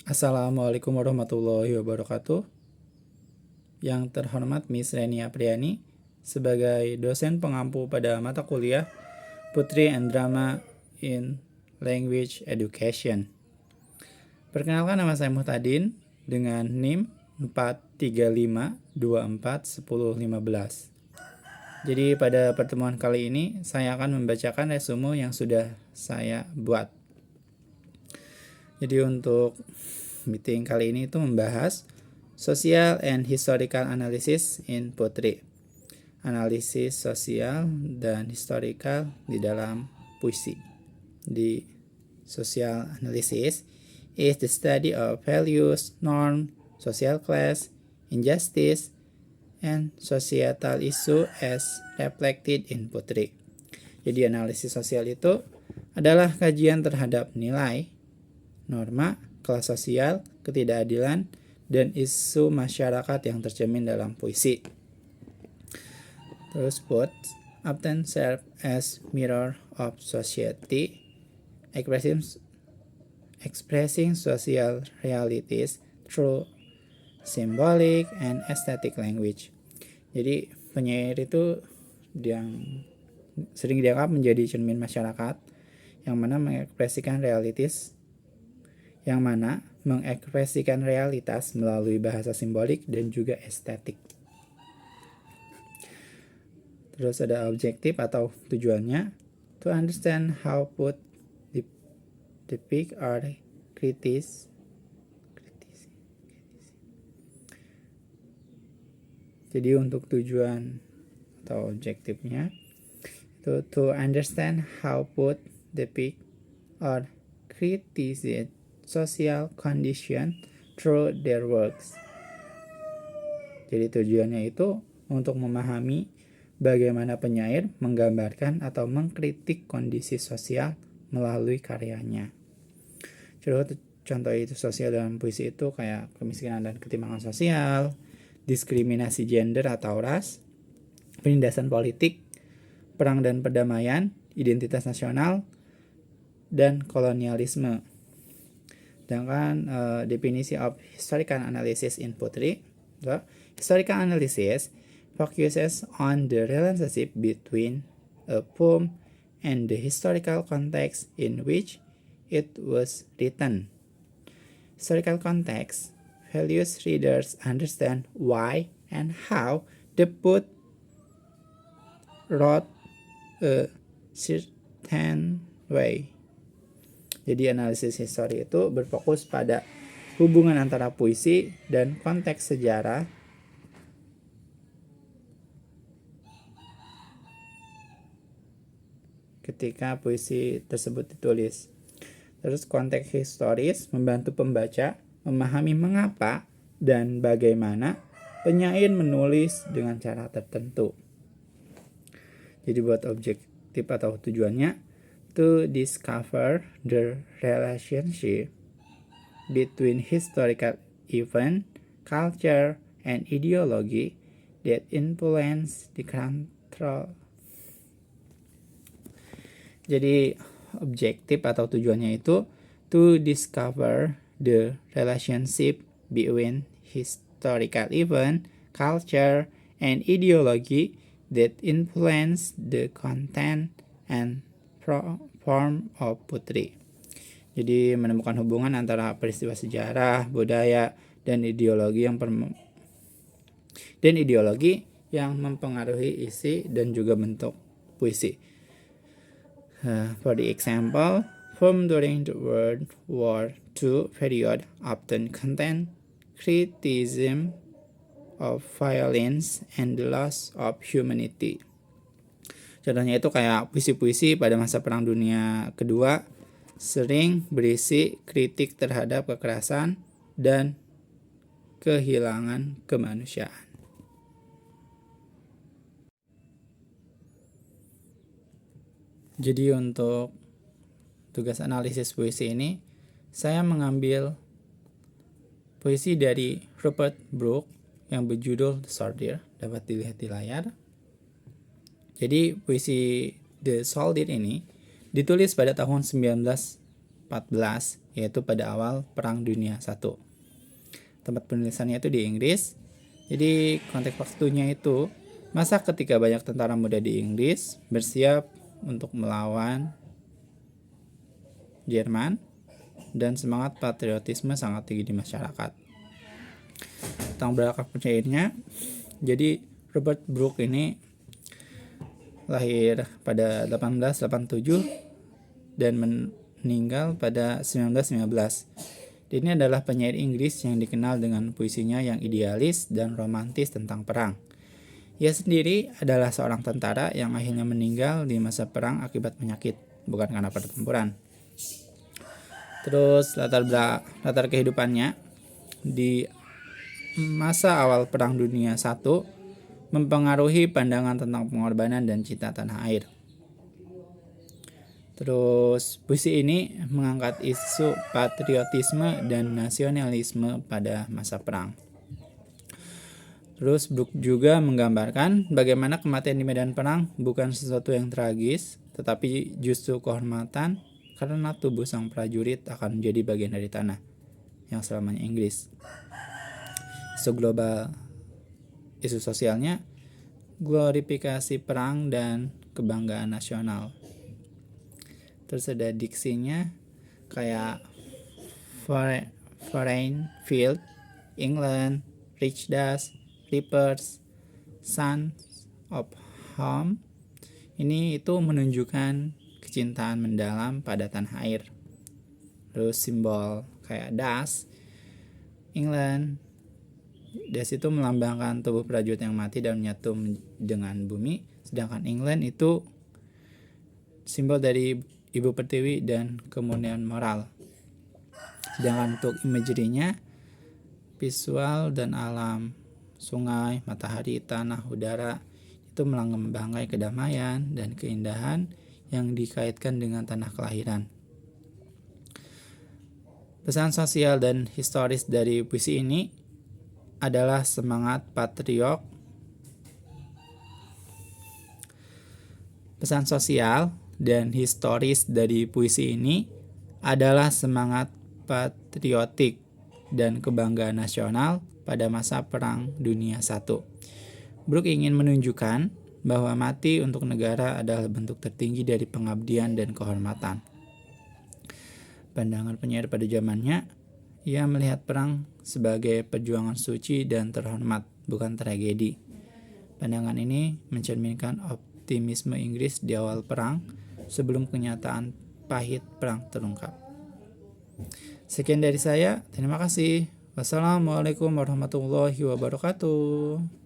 Assalamualaikum warahmatullahi wabarakatuh. Yang terhormat Miss Reni Apriani sebagai dosen pengampu pada mata kuliah Putri and Drama in Language Education. Perkenalkan, nama saya Muhtadin dengan NIM 435241015. Jadi pada pertemuan kali ini saya akan membacakan resume yang sudah saya buat. Jadi untuk meeting kali ini itu membahas Social and Historical Analysis in Poetry. Analisis sosial dan historical di dalam puisi. Di social analysis is the study of values, norm, social class, injustice, and societal issue as reflected in poetry. Jadi analisis sosial itu adalah kajian terhadap nilai, norma, kelas sosial, ketidakadilan, dan isu masyarakat yang tercermin dalam puisi. Terus poets often serve as mirror of society, expressing social realities through symbolic and aesthetic language. Jadi penyair itu yang sering dianggap menjadi cermin masyarakat, yang mana mengekspresikan realitas melalui bahasa simbolik dan juga estetik. Terus ada objektif atau tujuannya, to understand how poets depict or criticize. Jadi untuk tujuan atau objektifnya itu to understand how poets depict or criticize social condition through their works. Jadi tujuannya itu untuk memahami bagaimana penyair menggambarkan atau mengkritik kondisi sosial melalui karyanya. Contoh itu sosial dalam puisi itu kayak kemiskinan dan ketimpangan sosial, diskriminasi gender atau ras, penindasan politik, perang dan perdamaian, identitas nasional, dan kolonialisme. Sedangkan definisi of historical analysis in poetry, historical analysis focuses on the relationship between a poem and the historical context in which it was written. Historical context values readers understand why and how the poet wrote a certain way. Jadi analisis histori itu berfokus pada hubungan antara puisi dan konteks sejarah ketika puisi tersebut ditulis. Terus konteks historis membantu pembaca memahami mengapa dan bagaimana penyair menulis dengan cara tertentu. Jadi buat objektif atau tujuannya, to discover the relationship between historical event, culture, and ideology that influence the control. Jadi objektif atau tujuannya itu to discover the relationship between historical event, culture, and ideology that influence the content and form of poetry. Jadi menemukan hubungan antara peristiwa sejarah, budaya, dan ideologi yang mempengaruhi isi dan juga bentuk puisi. For the example, poems during the World War II period often contain criticism of violence and the loss of humanity. Contohnya itu kayak puisi-puisi pada masa Perang Dunia Kedua sering berisi kritik terhadap kekerasan dan kehilangan kemanusiaan. Jadi untuk tugas analisis puisi ini, saya mengambil puisi dari Rupert Brooke yang berjudul The Soldier, dapat dilihat di layar. Jadi puisi The Soldier ini ditulis pada tahun 19 14, yaitu pada awal Perang Dunia I. Tempat penulisannya itu di Inggris. Jadi konteks waktunya itu masa ketika banyak tentara muda di Inggris bersiap untuk melawan Jerman dan semangat patriotisme sangat tinggi di masyarakat. Tentang belakang penyairnya, jadi Robert Brooke ini lahir pada 1887 dan meninggal pada 1915. Dia adalah penyair Inggris yang dikenal dengan puisinya yang idealis dan romantis tentang perang. Ia sendiri adalah seorang tentara yang akhirnya meninggal di masa perang akibat penyakit, bukan karena pertempuran. Terus latar kehidupannya di masa awal Perang Dunia I mempengaruhi pandangan tentang pengorbanan dan cinta tanah air. Terus puisi ini mengangkat isu patriotisme dan nasionalisme pada masa perang. Terus Brooke juga menggambarkan bagaimana kematian di medan perang bukan sesuatu yang tragis, tetapi justru kehormatan karena tubuh sang prajurit akan menjadi bagian dari tanah yang selamanya Inggris. Isu sosialnya, glorifikasi perang dan kebanggaan nasional. Terus ada diksinya kayak foreign field, England, rich dust, reapers, sons of home. Ini itu menunjukkan kecintaan mendalam pada tanah air. Terus simbol kayak dust, England, dust itu melambangkan tubuh prajurit yang mati dan menyatu dengan bumi. Sedangkan England itu simbol dari ibu pertiwi dan kemurnian moral. Sedangkan untuk imagery-nya, visual dan alam, sungai, matahari, tanah, udara, itu melambangkan kedamaian dan keindahan yang dikaitkan dengan tanah kelahiran. Pesan sosial dan historis dari puisi ini adalah semangat patriot. Pesan sosial dan historis dari puisi ini adalah semangat patriotik dan kebanggaan nasional pada masa Perang Dunia I. Brooke ingin menunjukkan bahwa mati untuk negara adalah bentuk tertinggi dari pengabdian dan kehormatan. Pandangan penyair pada zamannya, ia melihat perang sebagai perjuangan suci dan terhormat, bukan tragedi. Pandangan ini mencerminkan optimisme Inggris di awal perang sebelum kenyataan pahit perang terungkap. Sekian dari saya, terima kasih. Wassalamualaikum warahmatullahi wabarakatuh.